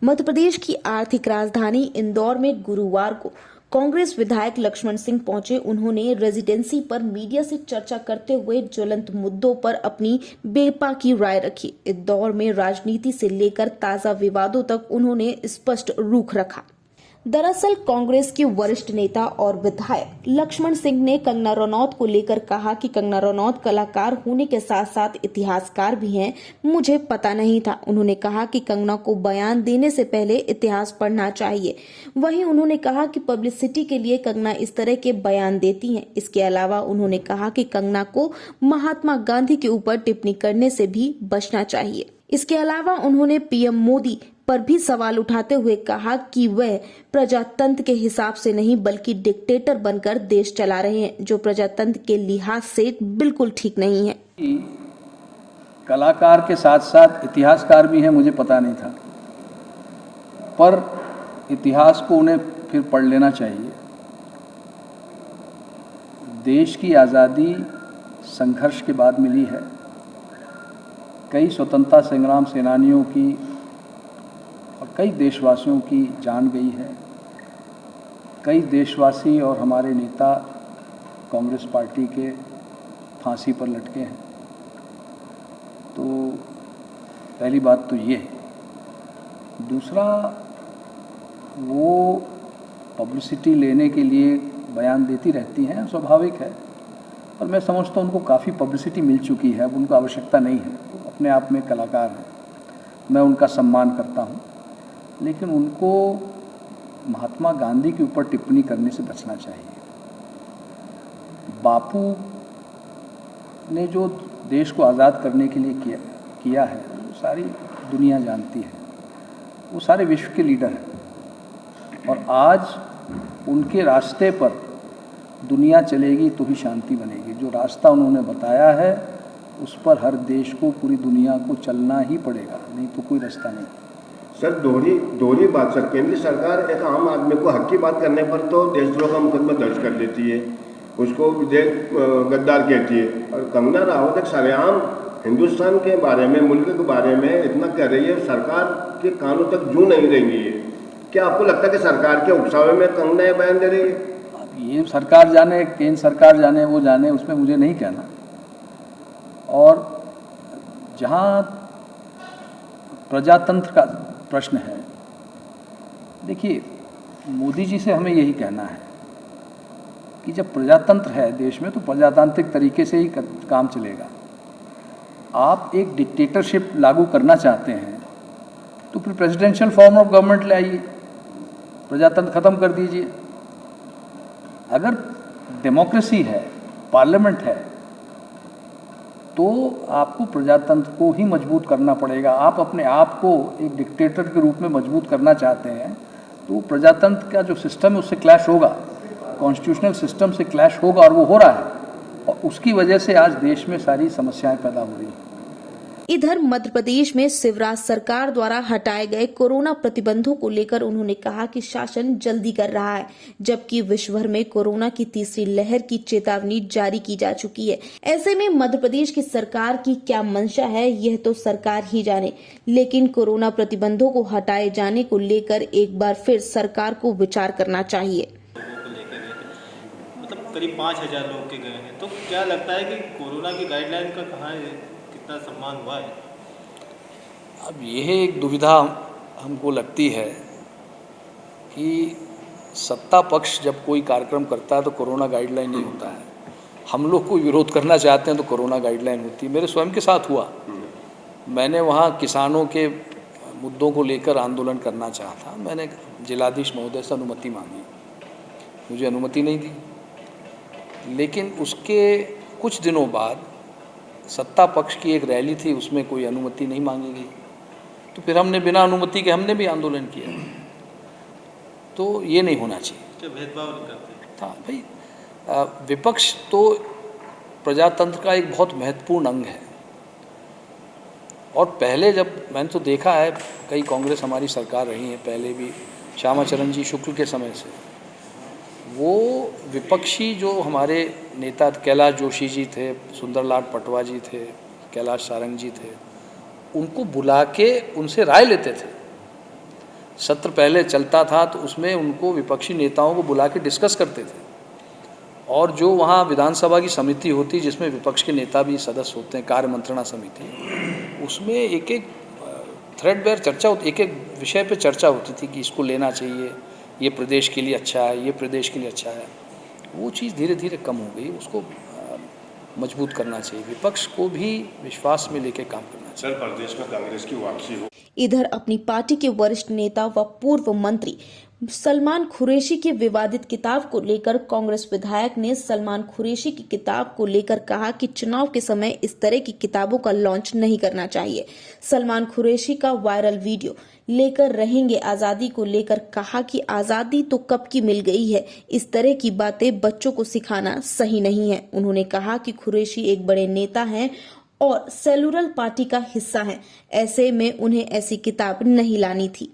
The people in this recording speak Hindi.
मध्य प्रदेश की आर्थिक राजधानी इंदौर में गुरुवार को कांग्रेस विधायक लक्ष्मण सिंह पहुंचे। उन्होंने रेजिडेंसी पर मीडिया से चर्चा करते हुए ज्वलंत मुद्दों पर अपनी बेबाकी राय रखी। इंदौर में राजनीति से लेकर ताजा विवादों तक उन्होंने स्पष्ट रुख रखा। दरअसल कांग्रेस के वरिष्ठ नेता और विधायक लक्ष्मण सिंह ने कंगना रनौत को लेकर कहा कि कंगना रनौत कलाकार होने के साथ साथ इतिहासकार भी हैं, मुझे पता नहीं था। उन्होंने कहा कि कंगना को बयान देने से पहले इतिहास पढ़ना चाहिए। वहीं उन्होंने कहा कि पब्लिसिटी के लिए कंगना इस तरह के बयान देती हैं। इसके अलावा उन्होंने कहा कि कंगना को महात्मा गांधी के ऊपर टिप्पणी करने से भी बचना चाहिए। इसके अलावा उन्होंने पीएम मोदी पर भी सवाल उठाते हुए कहा कि वह प्रजातंत्र के हिसाब से नहीं बल्कि डिक्टेटर बनकर देश चला रहे हैं, जो प्रजातंत्र के लिहाज से बिल्कुल ठीक नहीं है। कलाकार के साथ साथ इतिहासकार भी हैं, मुझे पता नहीं था, पर इतिहास को उन्हें फिर पढ़ लेना चाहिए। देश की आज़ादी संघर्ष के बाद मिली है। कई स्वतंत्रता संग्राम सेनानियों की और कई देशवासियों की जान गई है। कई देशवासी और हमारे नेता कांग्रेस पार्टी के फांसी पर लटके हैं। तो पहली बात तो ये है। दूसरा, वो पब्लिसिटी लेने के लिए बयान देती रहती हैं, स्वाभाविक है, और मैं समझता हूँ उनको काफ़ी पब्लिसिटी मिल चुकी है, अब उनको आवश्यकता नहीं है। वो अपने आप में कलाकार हैं, मैं उनका सम्मान करता हूँ, लेकिन उनको महात्मा गांधी के ऊपर टिप्पणी करने से बचना चाहिए। बापू ने जो देश को आज़ाद करने के लिए किया है, वो सारी दुनिया जानती है। वो सारे विश्व के लीडर हैं, और आज उनके रास्ते पर दुनिया चलेगी तो ही शांति बनेगी। जो रास्ता उन्होंने बताया है उस पर हर देश को, पूरी दुनिया को चलना ही पड़ेगा, नहीं तो कोई रास्ता नहीं। सर, दोहरी बात सर, केंद्र सरकार एक आम आदमी को हक की बात करने पर तो देशद्रोह का मुकदमा दर्ज कर देती है, उसको विदेश गद्दार कहती है, और कंगना रावत एक सरेआम हिंदुस्तान के बारे में, मुल्क के बारे में इतना कह रही है, सरकार के कानों तक जू नहीं रही है। क्या आपको लगता है कि सरकार के उकसावे में कंगना ये बयान दे रही है? अब ये सरकार जाने, केंद्र सरकार जाने, वो जाने, उसमें मुझे नहीं कहना। और जहाँ प्रजातंत्र का प्रश्न है, देखिए, मोदी जी से हमें यही कहना है कि जब प्रजातंत्र है देश में तो प्रजातांत्रिक तरीके से ही काम चलेगा। आप एक डिक्टेटरशिप लागू करना चाहते हैं तो फिर प्रेसिडेंशियल फॉर्म ऑफ गवर्नमेंट ले आइए, प्रजातंत्र खत्म कर दीजिए। अगर डेमोक्रेसी है, पार्लियामेंट है, तो आपको प्रजातंत्र को ही मजबूत करना पड़ेगा। आप अपने आप को एक डिक्टेटर के रूप में मजबूत करना चाहते हैं तो प्रजातंत्र का जो सिस्टम है उससे क्लैश होगा, कॉन्स्टिट्यूशनल सिस्टम से क्लैश होगा, और वो हो रहा है, और उसकी वजह से आज देश में सारी समस्याएं पैदा हो रही हैं। इधर मध्य प्रदेश में शिवराज सरकार द्वारा हटाए गए कोरोना प्रतिबंधों को लेकर उन्होंने कहा कि शासन जल्दी कर रहा है, जबकि विश्व भर में कोरोना की तीसरी लहर की चेतावनी जारी की जा चुकी है। ऐसे में मध्य प्रदेश की सरकार की क्या मंशा है, यह तो सरकार ही जाने, लेकिन कोरोना प्रतिबंधों को हटाए जाने को लेकर एक बार फिर सरकार को विचार करना चाहिए। मतलब करीब 5,000 लोग के गए हैं, तो क्या लगता है कि कोरोना की गाइडलाइन का कहाँ कितना सम्मान हुआ है? अब यह एक दुविधा हमको लगती है कि सत्ता पक्ष जब कोई कार्यक्रम करता है तो कोरोना गाइडलाइन नहीं होता है, हम लोग कोई विरोध करना चाहते हैं तो कोरोना गाइडलाइन होती है। मेरे स्वयं के साथ हुआ, मैंने वहाँ किसानों के मुद्दों को लेकर आंदोलन करना चाहा था, मैंने जिलाधीश महोदय से अनुमति मांगी, मुझे अनुमति नहीं दी। लेकिन उसके कुछ दिनों बाद सत्ता पक्ष की एक रैली थी, उसमें कोई अनुमति नहीं मांगी गई, तो फिर हमने बिना अनुमति के हमने भी आंदोलन किया। तो ये नहीं होना चाहिए। भेदभाव नहीं करते था भाई, विपक्ष तो प्रजातंत्र का एक बहुत महत्वपूर्ण अंग है। और पहले जब मैंने तो देखा है, कई कांग्रेस हमारी सरकार रही है, पहले भी श्यामाचरण जी शुक्ल के समय से, वो विपक्षी जो हमारे नेता कैलाश जोशी जी थे, सुंदरलाल पटवा जी थे, कैलाश सारंग जी थे, उनको बुला के उनसे राय लेते थे। सत्र पहले चलता था तो उसमें उनको विपक्षी नेताओं को बुला के डिस्कस करते थे, और जो वहाँ विधानसभा की समिति होती जिसमें विपक्ष के नेता भी सदस्य होते हैं, कार्य मंत्रणा समिति, उसमें एक एक थ्रेड बेयर चर्चा होती, एक एक विषय पे चर्चा होती थी कि इसको लेना चाहिए, ये प्रदेश के लिए अच्छा है, ये प्रदेश के लिए अच्छा है। वो चीज़ धीरे धीरे कम हो गई, उसको मजबूत करना चाहिए, विपक्ष को भी विश्वास में लेके काम करना चाहिए। सर, प्रदेश में कांग्रेस की वापसी हो। इधर अपनी पार्टी के वरिष्ठ नेता व पूर्व मंत्री सलमान कुरैशी की विवादित किताब को लेकर कांग्रेस विधायक ने सलमान कुरैशी की किताब को लेकर कहा कि चुनाव के समय इस तरह की किताबों का लॉन्च नहीं करना चाहिए। सलमान कुरैशी का वायरल वीडियो लेकर रहेंगे आजादी को लेकर कहा कि आजादी तो कब की मिल गई है, इस तरह की बातें बच्चों को सिखाना सही नहीं है। उन्होंने कहा कि कुरैशी एक बड़े नेता हैं और सेलुलर पार्टी का हिस्सा हैं, ऐसे में उन्हें ऐसी किताब नहीं लानी थी।